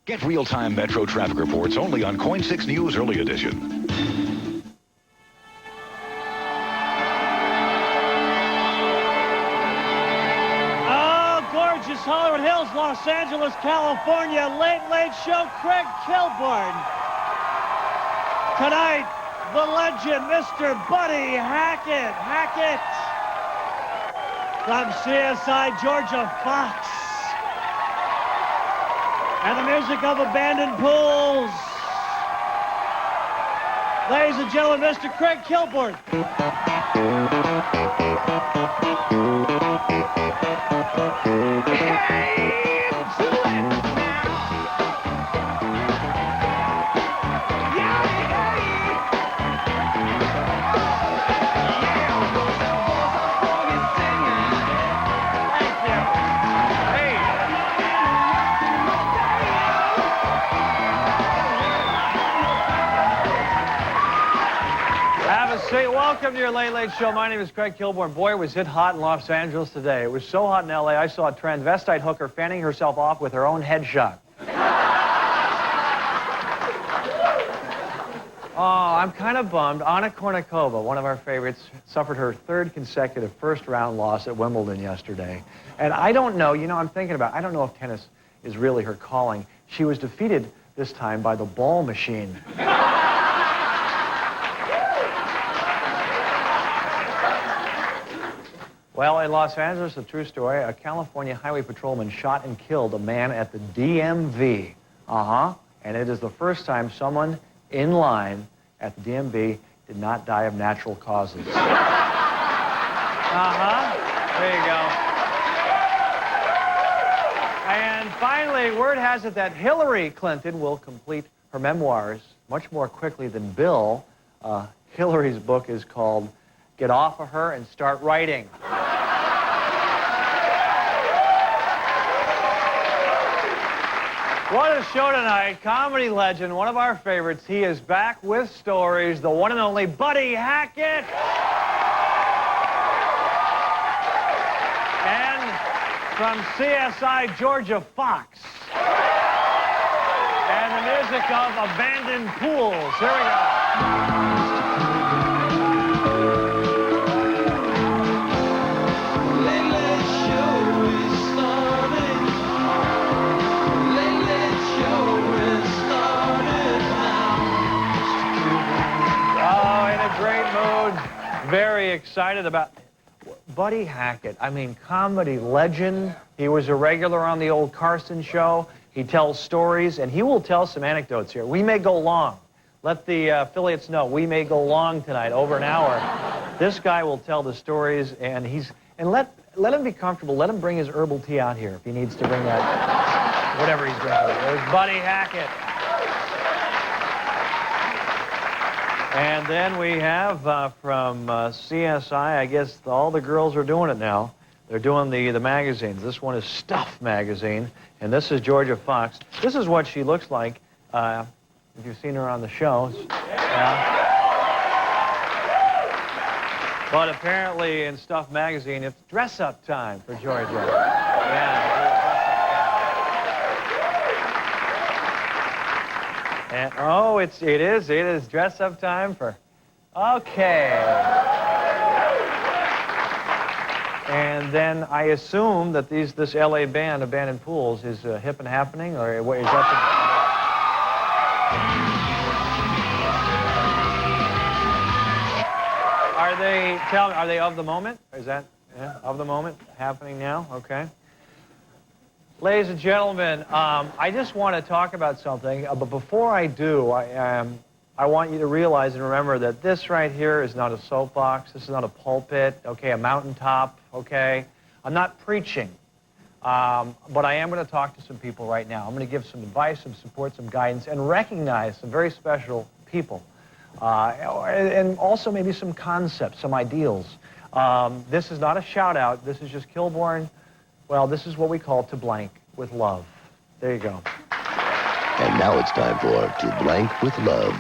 Get real-time Metro traffic reports only on Coin 6 News Early Edition. Oh, gorgeous Hollywood Hills, Los Angeles, California. Late, late show, Craig Kilborn. Tonight, the legend, Mr. Buddy Hackett. From CSI Georgia Fox. And the music of Abandoned Pools. Ladies and gentlemen, Mr. Craig Kilborn. Welcome to your Late Late Show. My name is Craig Kilborn. Boy, was it hot in Los Angeles today. It was so hot in L.A., I saw a transvestite hooker fanning herself off with her own headshot. Oh, I'm kind of bummed. Anna Kournikova, one of our favorites, suffered her third consecutive first-round loss at Wimbledon yesterday. And I don't know, I'm thinking about, I don't know if tennis is really her calling. She was defeated this time by the ball machine. Well, in Los Angeles, a true story, a California highway patrolman shot and killed a man at the DMV. And it is the first time someone in line at the DMV did not die of natural causes. There you go. And finally, word has it that Hillary Clinton will complete her memoirs much more quickly than Bill. Hillary's book is called Get Off of Her and Start Writing. What a show tonight. Comedy legend, one of our favorites. He is back with stories, the one and only Buddy Hackett. And from CSI Georgia Fox. And the music of Abandoned Pools. Here we go. Very excited about Buddy Hackett. I mean, comedy legend. He was a regular on the old Carson show. He tells stories, and he will tell some anecdotes here. We may go long. Let the affiliates know. We may go long tonight, over an hour. This guy will tell the stories, and let him be comfortable. Let him bring his herbal tea out here if he needs to bring that, whatever he's drinking. There's Buddy Hackett. And then we have from CSI, I guess all the girls are doing it now. They're doing the magazines. This one is Stuff magazine, and this is Georgia Fox. This is what she looks like, if you've seen her on the show. Yeah. But apparently in Stuff magazine, it's dress-up time for Georgia. Yeah. And, oh, it is dress-up time for, okay. And then I assume that this LA band, Abandoned Pools, is hip and happening, or what is that? Are they of the moment? Is that of the moment, happening now? Okay. Ladies and gentlemen, I just want to talk about something, but before I do, I want you to realize and remember that this right here is not a soapbox, this is not a pulpit, okay, a mountaintop, okay? I'm not preaching, but I am going to talk to some people right now. I'm going to give some advice, some support, some guidance, and recognize some very special people, and also maybe some concepts, some ideals. This is not a shout-out, this is just Kilborn. Well, this is what we call To Blank with Love. There you go. And now it's time for To Blank with Love.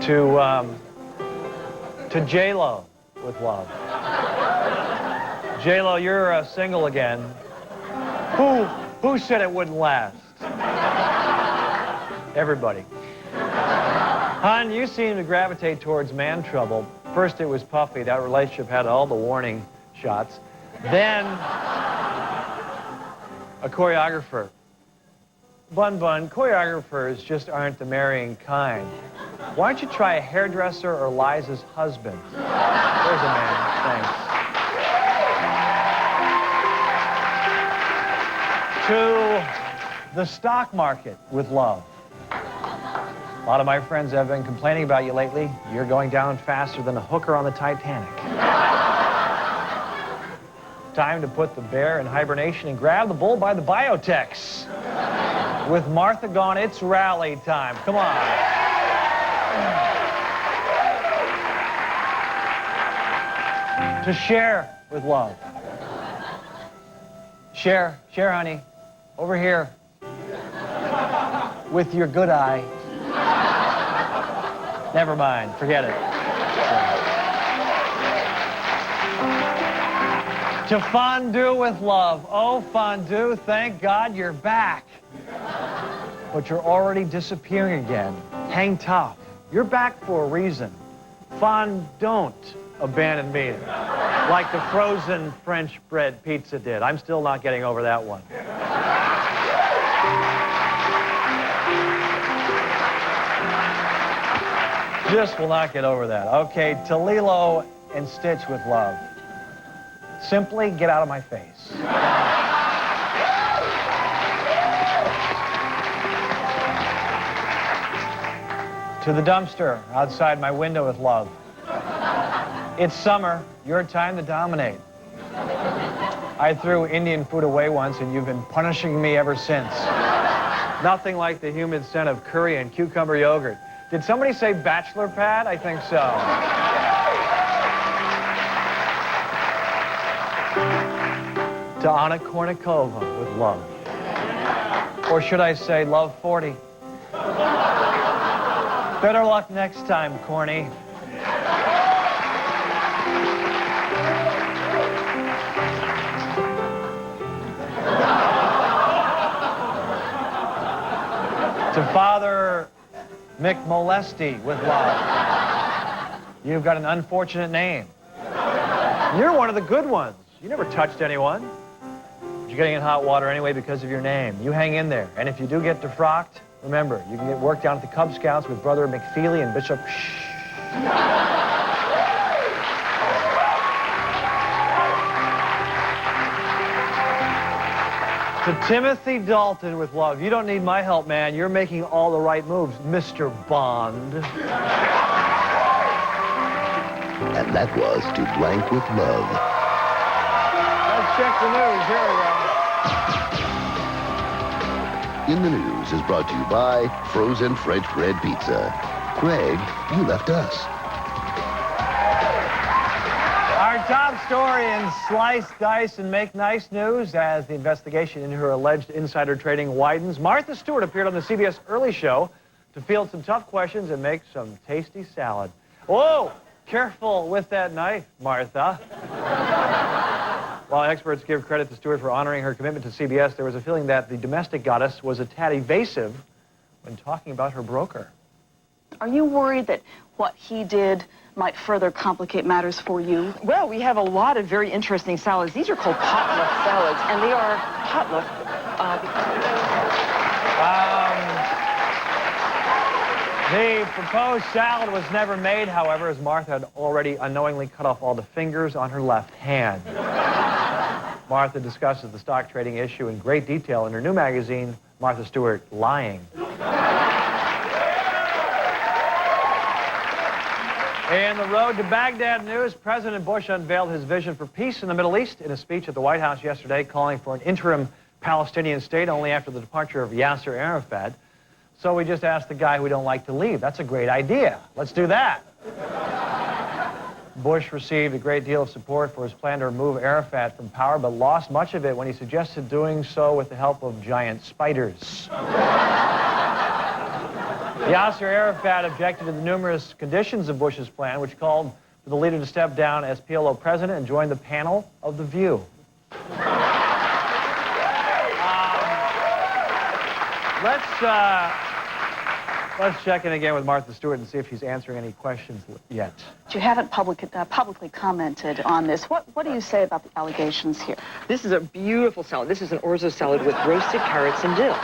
To J-Lo with love. J-Lo, you're single again. Who said it wouldn't last? Everybody. Hon, you seem to gravitate towards man trouble. First it was Puffy. That relationship had all the warning shots. Then a choreographer. Bun, choreographers just aren't the marrying kind. Why don't you try a hairdresser or Liza's husband? There's a man. Thanks. To the stock market with love. A lot of my friends have been complaining about you lately. You're going down faster than a hooker on the Titanic. Time to put the bear in hibernation and grab the bull by the biotechs. With Martha gone, it's rally time. Come on. To share with love. Share, honey. Over here. With your good eye. Never mind, forget it. To fondue with love. Oh, fondue, thank God you're back. But you're already disappearing again. Hang tough. You're back for a reason. Don't abandon me like the frozen French bread pizza did. I'm still not getting over that one. Just will not get over that. Okay, to Lilo and Stitch with love. Simply get out of my face. To the dumpster outside my window with love. It's summer, your time to dominate. I threw Indian food away once and you've been punishing me ever since. Nothing like the humid scent of curry and cucumber yogurt. Did somebody say bachelor pad? I think so. To Anna Kournikova with love. Or should I say love 40? Better luck next time, Corny. To Father McMolesty with love. You've got an unfortunate name. You're one of the good ones. You never touched anyone. But you're getting in hot water anyway because of your name. You hang in there. And if you do get defrocked, remember, you can get work down at the Cub Scouts with Brother McFeely and Bishop To Timothy Dalton with love. You don't need my help, man. You're making all the right moves, Mr. Bond. And that was To Blank with Love. Let's check the news. Here we go. In the News is brought to you by Frozen French Bread Pizza. Craig, you left us. Our top story in Slice, Dice, and Make Nice news as the investigation into her alleged insider trading widens. Martha Stewart appeared on the CBS Early Show to field some tough questions and make some tasty salad. Whoa! Careful with that knife, Martha. While experts give credit to Stewart for honoring her commitment to CBS, there was a feeling that the domestic goddess was a tad evasive when talking about her broker. Are you worried that what he did might further complicate matters for you? Well, we have a lot of very interesting salads. These are called potluck salads, and they are potluck. The proposed salad was never made, however, as Martha had already unknowingly cut off all the fingers on her left hand. Martha discusses the stock trading issue in great detail in her new magazine, Martha Stewart Lying. In the Road to Baghdad news, President Bush unveiled his vision for peace in the Middle East in a speech at the White House yesterday, calling for an interim Palestinian state only after the departure of Yasser Arafat. So we just asked the guy we don't like to leave. That's a great idea. Let's do that. Bush received a great deal of support for his plan to remove Arafat from power, but lost much of it when he suggested doing so with the help of giant spiders. Yasser Arafat objected to the numerous conditions of Bush's plan, which called for the leader to step down as PLO president and join the panel of The View. Let's check in again with Martha Stewart and see if she's answering any questions yet. You haven't publicly commented on this. What do you say about the allegations here? This is a beautiful salad. This is an orzo salad with roasted carrots and dill.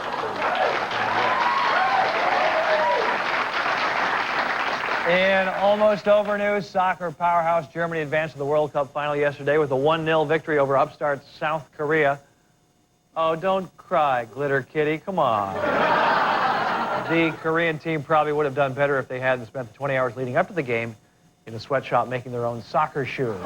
In almost over news, soccer powerhouse Germany advanced to the World Cup final yesterday with a 1-0 victory over upstart South Korea. Oh, don't cry, Glitter Kitty. Come on. The Korean team probably would have done better if they hadn't spent the 20 hours leading up to the game in a sweatshop making their own soccer shoes.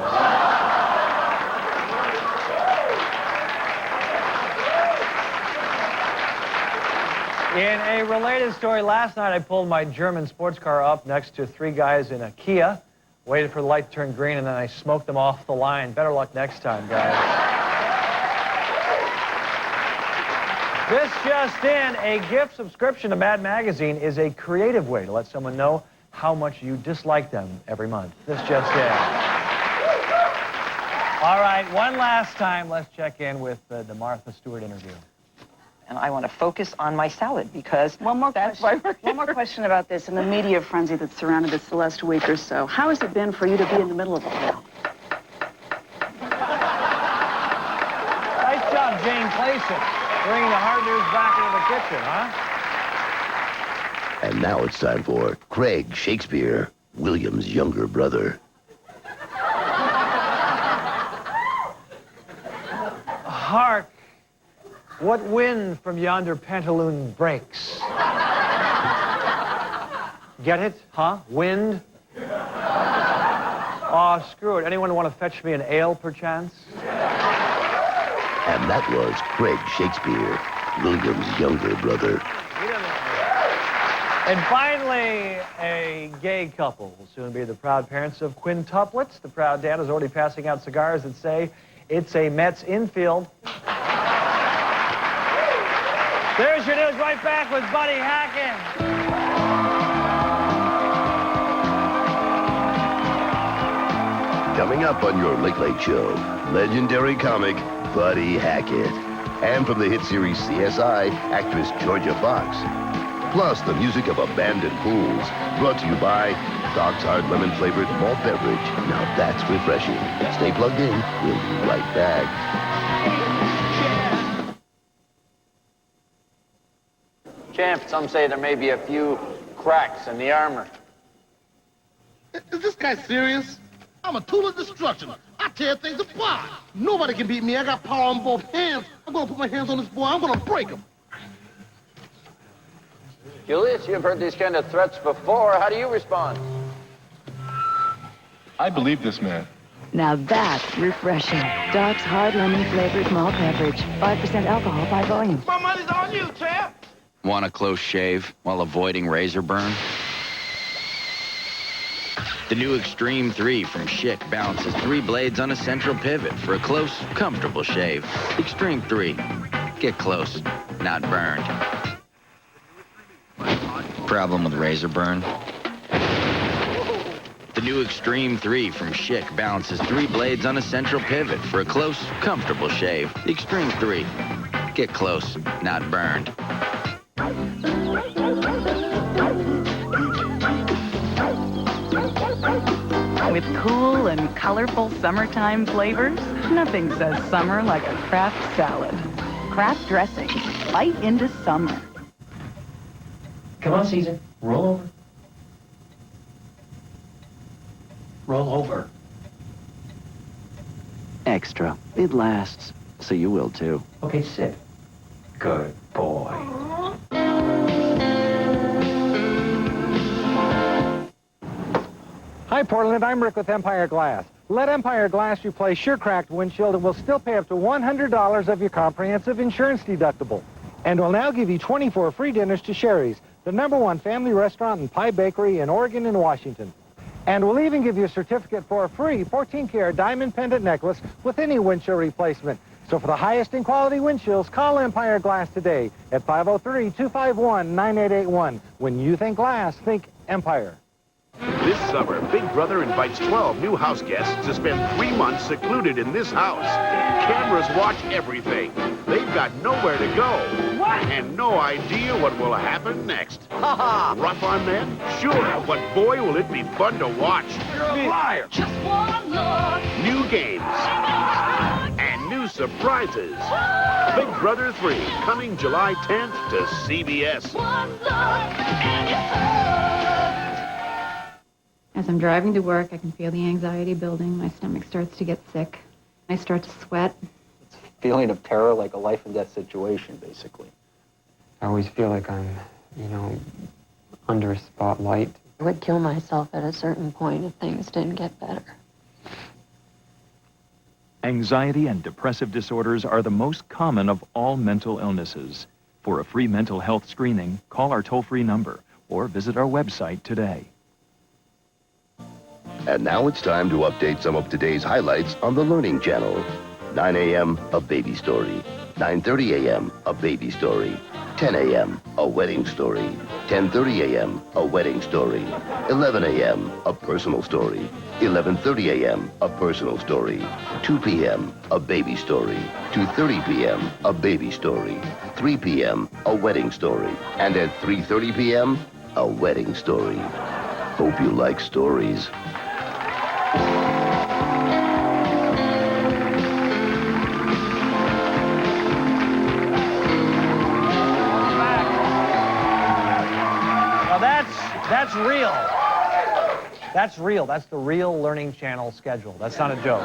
In a related story, last night I pulled my German sports car up next to 3 guys in a Kia, waited for the light to turn green, and then I smoked them off the line. Better luck next time, guys. This just in, a gift subscription to Mad Magazine is a creative way to let someone know how much you dislike them every month. This just in. All right, one last time, let's check in with the Martha Stewart interview. And I want to focus on my salad because One more question about this and the media frenzy that's surrounded this the last week or so. How has it been for you to be in the middle of it all? Nice job, Jane Clayson, bringing the hard news back into the kitchen, huh? And now it's time for Craig Shakespeare, William's younger brother. Hark! What wind from yonder pantaloon breaks? Get it? Huh? Wind? Aw, screw it. Anyone want to fetch me an ale, perchance? And that was Craig Shakespeare, William's younger brother. And finally, a gay couple will soon be the proud parents of quintuplets. The proud dad is already passing out cigars that say, "It's a Mets infield." There's your news. Right back with Buddy Hackett. Coming up on your Late Late Show, legendary comic Buddy Hackett. And from the hit series CSI, actress Georgia Fox. Plus the music of abandoned pools. Brought to you by Doc's Hard Lemon Flavored Malt Beverage. Now that's refreshing. Stay plugged in. We'll be right back. Champ, some say there may be a few cracks in the armor. Is this guy serious? I'm a tool of destruction. I tear things apart. Nobody can beat me. I got power on both hands. I'm gonna put my hands on this boy. I'm gonna break him. Julius, you've heard these kind of threats before. How do you respond? I believe this man. Now that's refreshing. Doc's Hard Lemon Flavored Malt Beverage. 5% alcohol by volume. My money's on you, champ. Want a close shave while avoiding razor burn? The new Extreme 3 from Schick balances 3 blades on a central pivot for a close, comfortable shave. Extreme 3. Get close, not burned. Problem with razor burn? The new Extreme 3 from Schick balances 3 blades on a central pivot for a close, comfortable shave. Extreme 3. Get close, not burned. With cool and colorful summertime flavors, nothing says summer like a Kraft salad. Kraft dressing, bite into summer. Come on, Caesar. Roll over. Roll over. Extra. It lasts. So you will, too. Okay, sit. Good boy. Hi, Portland. I'm Rick with Empire Glass. Let Empire Glass replace your cracked windshield and we'll still pay up to $100 of your comprehensive insurance deductible. And we'll now give you 24 free dinners to Sherry's, the #1 family restaurant and pie bakery in Oregon and Washington. And we'll even give you a certificate for a free 14-karat diamond pendant necklace with any windshield replacement. So for the highest in quality windshields, call Empire Glass today at 503-251-9881. When you think glass, think Empire. This summer, Big Brother invites 12 new house guests to spend 3 months secluded in this house. Cameras watch everything. They've got nowhere to go. What? And no idea what will happen next. Rough on them? Sure, but boy, will it be fun to watch. You're a liar. Just one look. New games. And new surprises. Big Brother 3, coming July 10th to CBS. One look and you're hooked. As I'm driving to work, I can feel the anxiety building. My stomach starts to get sick. I start to sweat. It's a feeling of terror, like a life and death situation, basically. I always feel like I'm, under a spotlight. I would kill myself at a certain point if things didn't get better. Anxiety and depressive disorders are the most common of all mental illnesses. For a free mental health screening, call our toll-free number or visit our website today. And now it's time to update some of today's highlights on the Learning Channel. 9 a.m., a baby story. 9:30 a.m., a baby story. 10 a.m., a wedding story. 10:30 a.m., a wedding story. 11 a.m., a personal story. 11:30 a.m., a personal story. 2 p.m., a baby story. 2:30 p.m., a baby story. 3 p.m., a wedding story. And at 3:30 p.m., a wedding story. Hope you like stories. That's real. That's real. That's the real Learning Channel schedule. That's not a joke.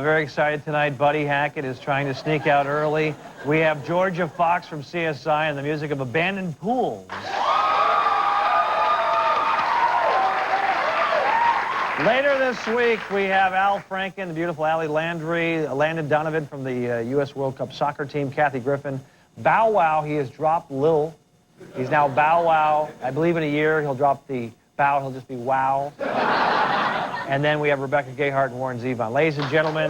Very excited tonight. Buddy Hackett is trying to sneak out early. We have Georgia Fox from CSI and the music of Abandoned Pools. Later this week, we have Al Franken, the beautiful Allie Landry, Landon Donovan from the U.S. World Cup soccer team, Kathy Griffin. Bow Wow, he has dropped Lil. He's now Bow Wow. I believe in a year he'll drop the Bow. He'll just be Wow. And then we have Rebecca Gayhart and Warren Zevon. Ladies and gentlemen,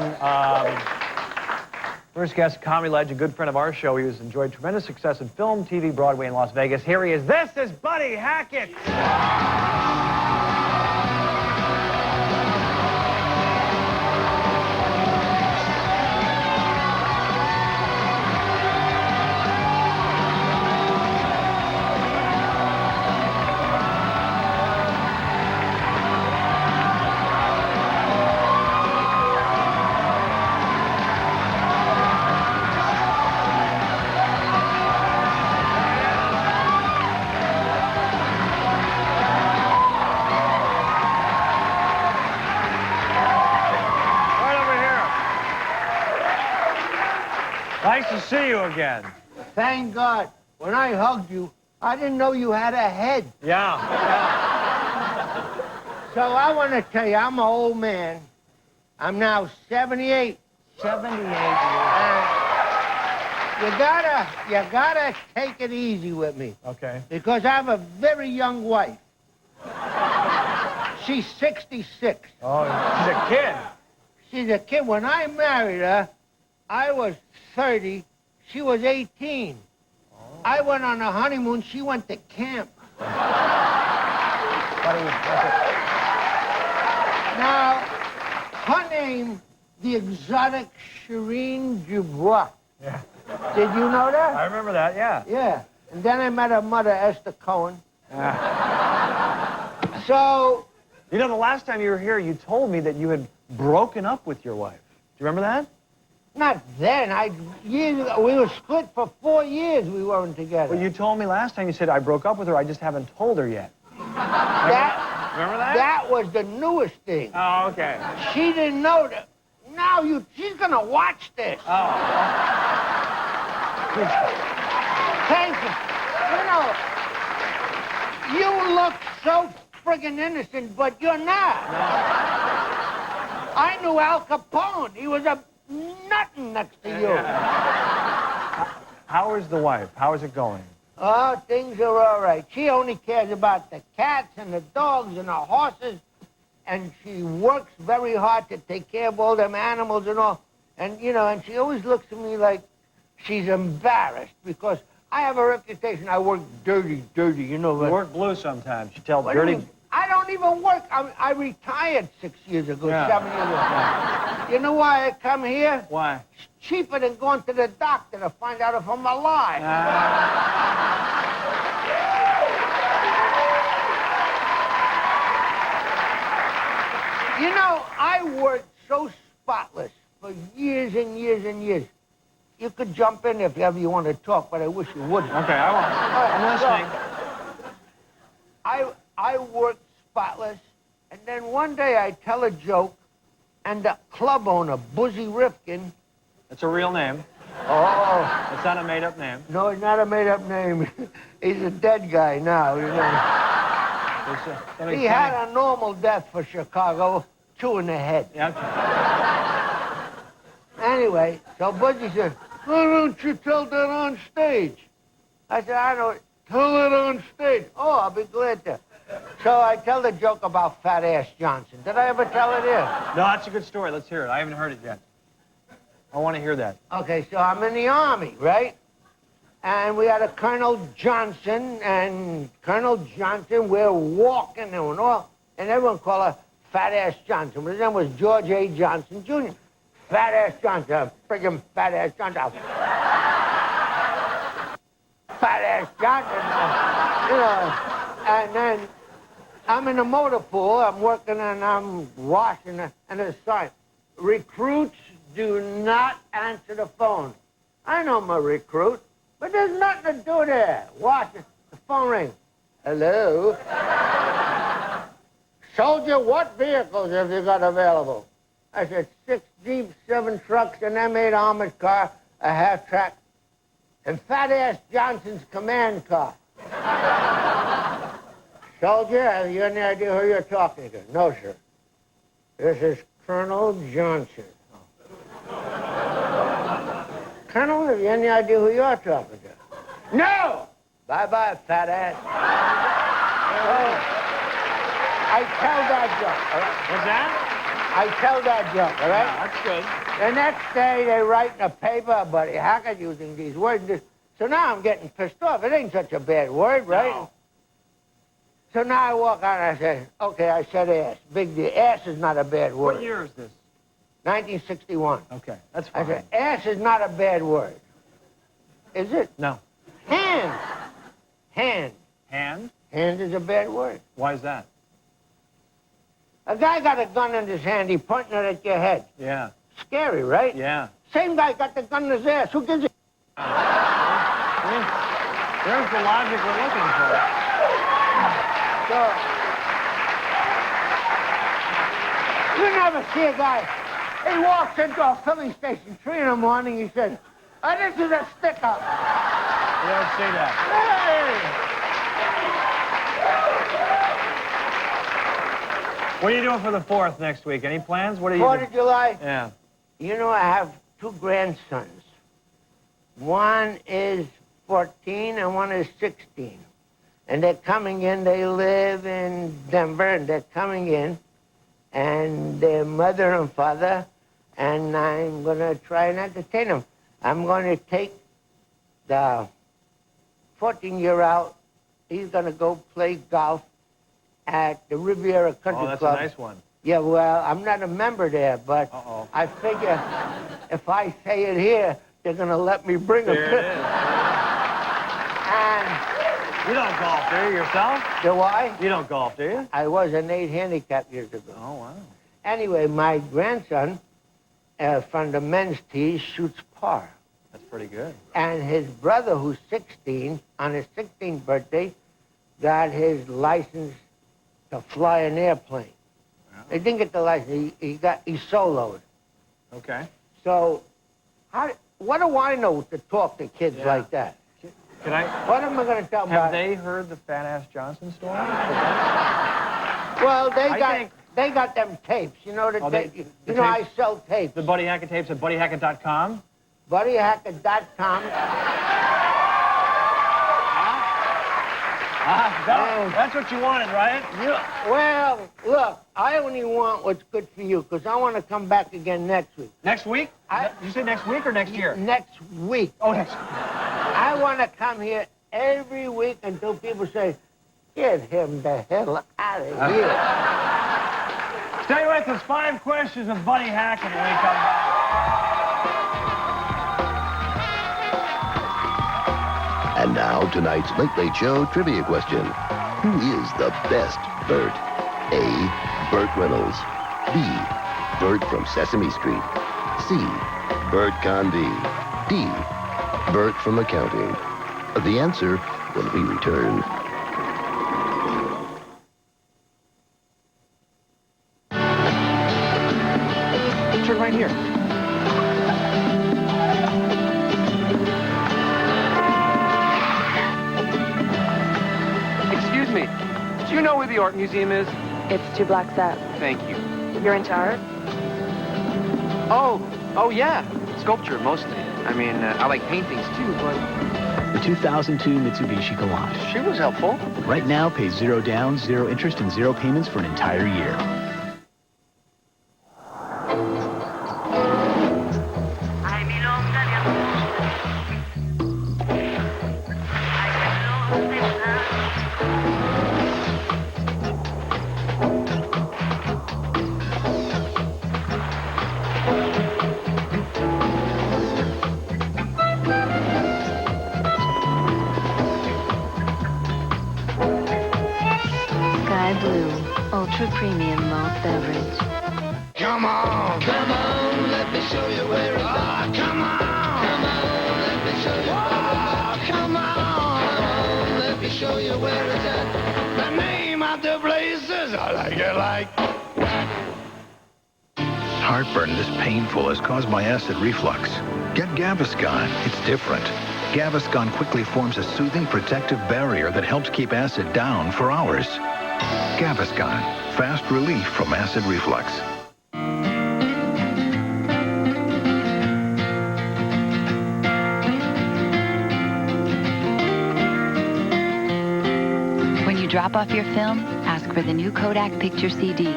first guest, comedy legend, good friend of our show. He has enjoyed tremendous success in film, TV, Broadway, and Las Vegas. Here he is. This is Buddy Hackett. Nice to see you again. Thank God. When I hugged you, I didn't know you had a head. Yeah. So I want to tell you, I'm an old man. I'm now 78. 78 years old. You gotta take it easy with me. Okay. Because I have a very young wife. She's 66. Oh, she's a kid. She's a kid. When I married her, I was 30. She was 18. Oh. I went on a honeymoon. She went to camp. Now, her name, the exotic Shireen Dubois. Yeah. Did you know that? I remember that, yeah. Yeah. And then I met her mother, Esther Cohen. Yeah. So... You know, the last time you were here, you told me that you had broken up with your wife. Do you remember that? Not then. Years ago. We were split for 4 years. We weren't together. Well, you told me last time, you said, I broke up with her, I just haven't told her yet. Remember that? That was the newest thing. Oh, okay. She didn't know that. Now she's going to watch this. Oh. Thank you. You look so friggin' innocent, but you're not. No. I knew Al Capone. He was a nothing next to you. How is the wife? How is it going? Oh, things are all right. She only cares about the cats and the dogs and the horses, and she works very hard to take care of all them animals and all. And, and she always looks at me like she's embarrassed because I have a reputation. I work dirty, you know. You work blue sometimes. You tell what dirty... do you mean? I don't don't even work. I retired 6 years ago, Yeah. 7 years ago. Yeah. You know why I come here? Why? It's cheaper than going to the doctor to find out if I'm alive. You know, I worked so spotless for years and years and years. You could jump in if ever you want to talk, but I wish you wouldn't. Okay, I won't. I'm listening. I worked spotless, and then one day I tell a joke, and the club owner, Buzzy Rifkin... It's a real name. Oh. It's not a made-up name. No, it's not a made-up name. He's a dead guy now, you know. He had a normal death for Chicago, 2 in the head. Yeah. Anyway, so Buzzy said, why don't you tell that on stage? I said, I don't. Tell it on stage. Oh, I'll be glad to. So I tell the joke about Fat Ass Johnson. Did I ever tell it here? No, that's a good story. Let's hear it. I haven't heard it yet. I want to hear that. Okay, so I'm in the Army, right? And we had a Colonel Johnson, and Colonel Johnson, we're walking and all, and everyone called her Fat Ass Johnson. But his name was George A. Johnson, Jr. Fat Ass Johnson, friggin' Fat Ass Johnson. Fat Ass Johnson, you know. And then I'm in the motor pool, I'm working and I'm washing, and there's a sign, recruits do not answer the phone. I know I'm a recruit, but there's nothing to do there. Watch it. The phone rings. Hello? Soldier, what vehicles have you got available? I said, 6 Jeeps, 7 trucks, an M8 armored car, a half-track, and Fat Ass Johnson's command car. Soldier, have you any idea who you're talking to? No, sir. This is Colonel Johnson. Colonel, have you any idea who you're talking to? No! Bye-bye, fat ass. I tell that joke, all right? What's that? I tell that joke, all right? Yeah, that's good. The next day, they write in the paper, Buddy Hackett using these words. So now I'm getting pissed off. It ain't such a bad word, right? No. So now I walk out and I say, okay, I said ass. Big deal. Ass is not a bad word. What year is this? 1961. Okay, that's fine. I said, ass is not a bad word. Is it? No. Hand. Hand. Hand? Hand is a bad word. Why is that? A guy got a gun in his hand, he pointing it at your head. Yeah. Scary, right? Yeah. Same guy got the gun in his ass. Who gives a... There's the logic we're looking for. So, you never see a guy, he walks into a filling station 3 in the morning, he says, oh, this is a stick-up. You don't see that. Hey! What are you doing for the 4th next week? Any plans? What are you 4th doing? of July? Yeah. You know, I have 2 grandsons. One is 14 and one is 16. And they're coming in, they live in Denver, and they're coming in, and their mother and father, and I'm going to try and entertain them. I'm going to take the 14-year-old, he's going to go play golf at the Riviera Country Oh, that's Club. a nice one. Yeah, well, I'm not a member there, but I figure if I say it here, they're going to let me bring him. There it is. And you don't golf, do you, yourself? do I? You don't golf, do you? I was an 8 handicap years ago. Oh, wow. Anyway, my grandson, from the men's tee, shoots par. That's pretty good. And his brother, who's 16, on his 16th birthday, got his license to fly an airplane. He didn't get the license. He soloed. Okay. So, what do I know to talk to kids like that? Can I? What am I going to tell them? Have they heard the Fat Ass Johnson story? Well, they got them tapes. You know the tapes? tapes. You know I sell tapes. The Buddy Hackett tapes at BuddyHackett.com? BuddyHackett.com. That's what you wanted, right? Well, look, I only want what's good for you, because I want to come back again next week. Next week? Did you say next week or next year? Next week. Oh, next. I want to come here every week until people say, Get him the hell out of here. Stay with us. 5 questions with Buddy Hackett when we come back. And now, tonight's Late Late Show trivia question. Who is the best Bert? A. Burt Reynolds. B. Bert from Sesame Street. C. Bert Convy. D. Bert from accounting. The answer when we return. Turn right here. Excuse me. Do you know where the art museum is? It's 2 blocks up. Thank you. You're into art? Oh yeah. Sculpture, mostly. I mean, I like paintings too, but... The 2002 Mitsubishi Galant. She was helpful. Right now, pay 0 down, 0 interest, and 0 payments for an entire year. Sky Blue, ultra premium malt beverage. Come on, let me show you where it's at. Come on, let me show you where it's at. Come on, let me show you where it's at. The name of the place is I like it like. Heartburn this painful is caused by acid reflux. Get Gaviscon. It's different. Gaviscon quickly forms a soothing protective barrier that helps keep acid down for hours. Gaviscon. Fast relief from acid reflux. When you drop off your film, ask for the new Kodak Picture CD.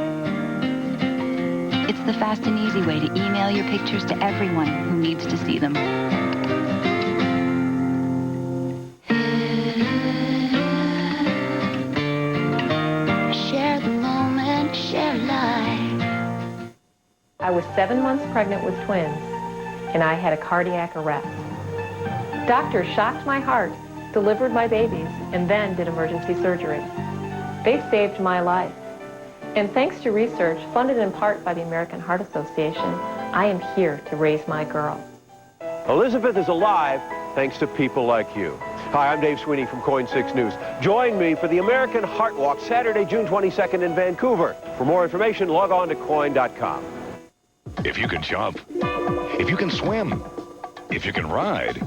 It's the fast and easy way to email your pictures to everyone who needs to see them. Share the moment, share life. I was 7 months pregnant with twins, and I had a cardiac arrest. Doctors shocked my heart, delivered my babies, and then did emergency surgery. They saved my life. And thanks to research funded in part by the American Heart Association, I am here to raise my girl. Elizabeth is alive thanks to people like you. Hi, I'm Dave Sweeney from Coin 6 News. Join me for the American Heart Walk Saturday, June 22nd in Vancouver. For more information, log on to coin.com. If you can jump, if you can swim, if you can ride,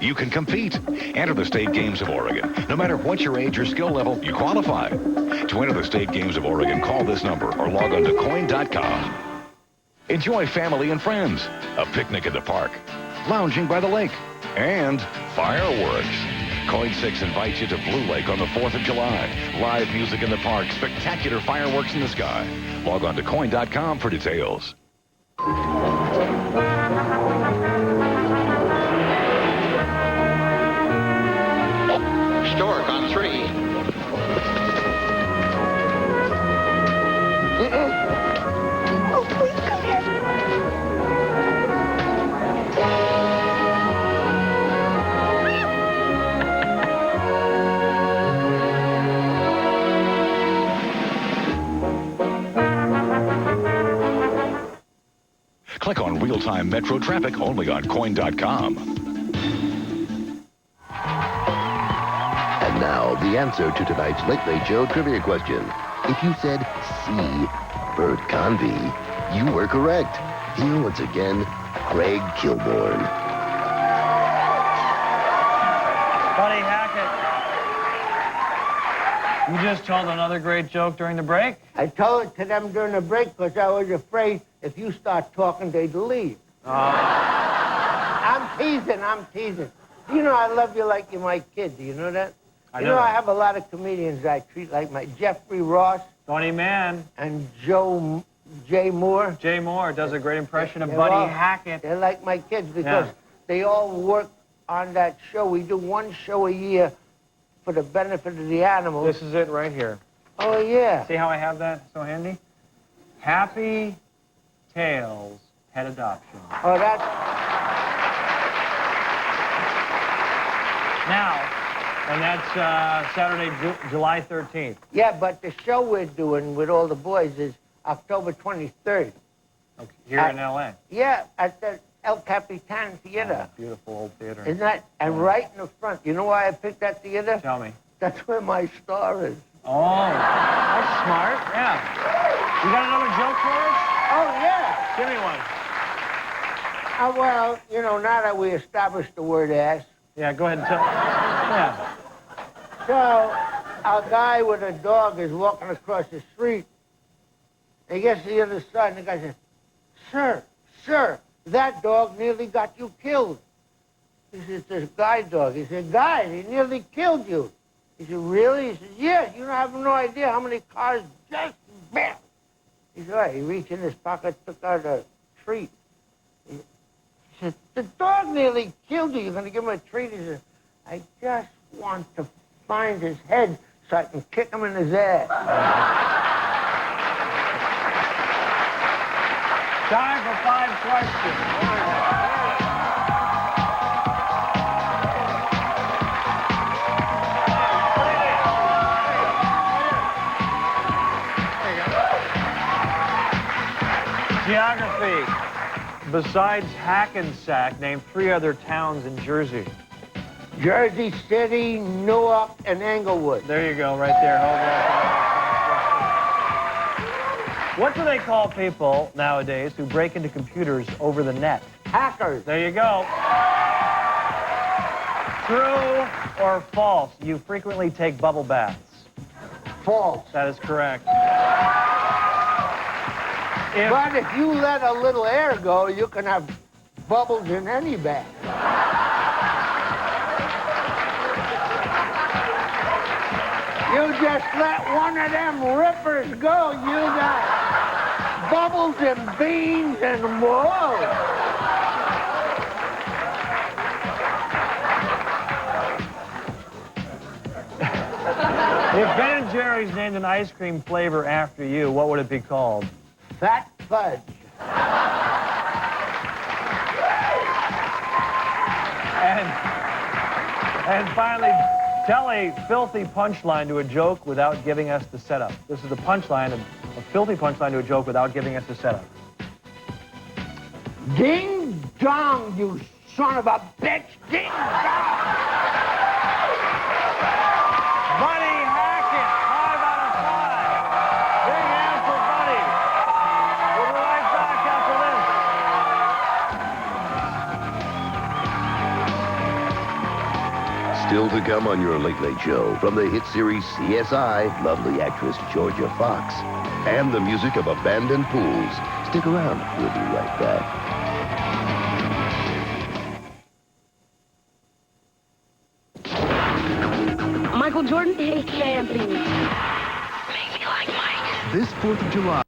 you can compete. Enter the State Games of Oregon. No matter what your age or skill level, you qualify. To enter the State Games of Oregon, call this number or log on to coin.com. Enjoy family and friends, a picnic in the park, lounging by the lake, and fireworks. Coin 6 invites you to Blue Lake on the 4th of July. Live music in the park, spectacular fireworks in the sky. Log on to coin.com for details. Stork on 3. Oh, please come here. Click on real-time metro traffic only on coin.com. And now, the answer to tonight's Late Late Show trivia question. If you said C, Bert Convy, you were correct. Here once again, Craig Kilborn. Buddy Hackett, you just told another great joke during the break? I told it to them during the break because I was afraid if you start talking, they'd leave. Oh. I'm teasing. You know I love you like you're my kid. Do you know that? I You know know I that. have a lot of comedians I treat like my Jeffrey Ross. Tony Mann. And Jay Moore. Jay Moore does a great impression of They're Buddy all- Hackett. They're like my kids because they all work on that show. We do one show a year for the benefit of the animals. This is it right here. Oh, yeah. See how I have that so handy? Happy Tails Pet Adoption. Oh, that's... Now, and that's Saturday, July 13th. Yeah, but the show we're doing with all the boys is October 23rd. Okay, here in L.A.? Yeah, at the El Capitan Theater. Oh, beautiful old theater. Isn't that? And right in the front. You know why I picked that theater? Tell me. That's where my star is. Oh, that's smart. Yeah. You got another joke for us? Oh, yeah. Give me one. Well, you know, now that we established the word ass. Yeah, go ahead and tell. Yeah. So, a guy with a dog is walking across the street. He gets to the other side, and the guy says, Sir, that dog nearly got you killed. He says, it's this guide dog. He said, Guide, he nearly killed you. He said, really? He says, yes, you have no idea how many cars just bam. He said, all right. He reached in his pocket, took out a treat. He said, the dog nearly killed you. You're going to give him a treat? He said, I just want to find his head so I can kick him in his ass. Time for 5 questions. Geography. Besides Hackensack, name 3 other towns in Jersey. Jersey City, Newark, and Englewood. There you go, right there. What do they call people nowadays who break into computers over the net? Hackers. There you go. True or false, you frequently take bubble baths? False. That is correct. But if you let a little air go, you can have bubbles in any bath. You just let one of them rippers go, you got bubbles and beans and whoa. If Ben & Jerry's named an ice cream flavor after you, what would it be called? Fat fudge. And finally, tell a filthy punchline to a joke without giving us the setup. This is the punchline, a filthy punchline to a joke without giving us the setup. Ding dong, you son of a bitch! Ding dong! Buddy Hackett, 5 out of 5. Big hand for Buddy. We'll be right back after this. Still to come on your Late Late Show from the hit series CSI, lovely actress Georgia Fox, and the music of abandoned pools. Stick around. We'll be right back. Michael Jordan? Hey, Cam, please. Make me like Mike. This 4th of July.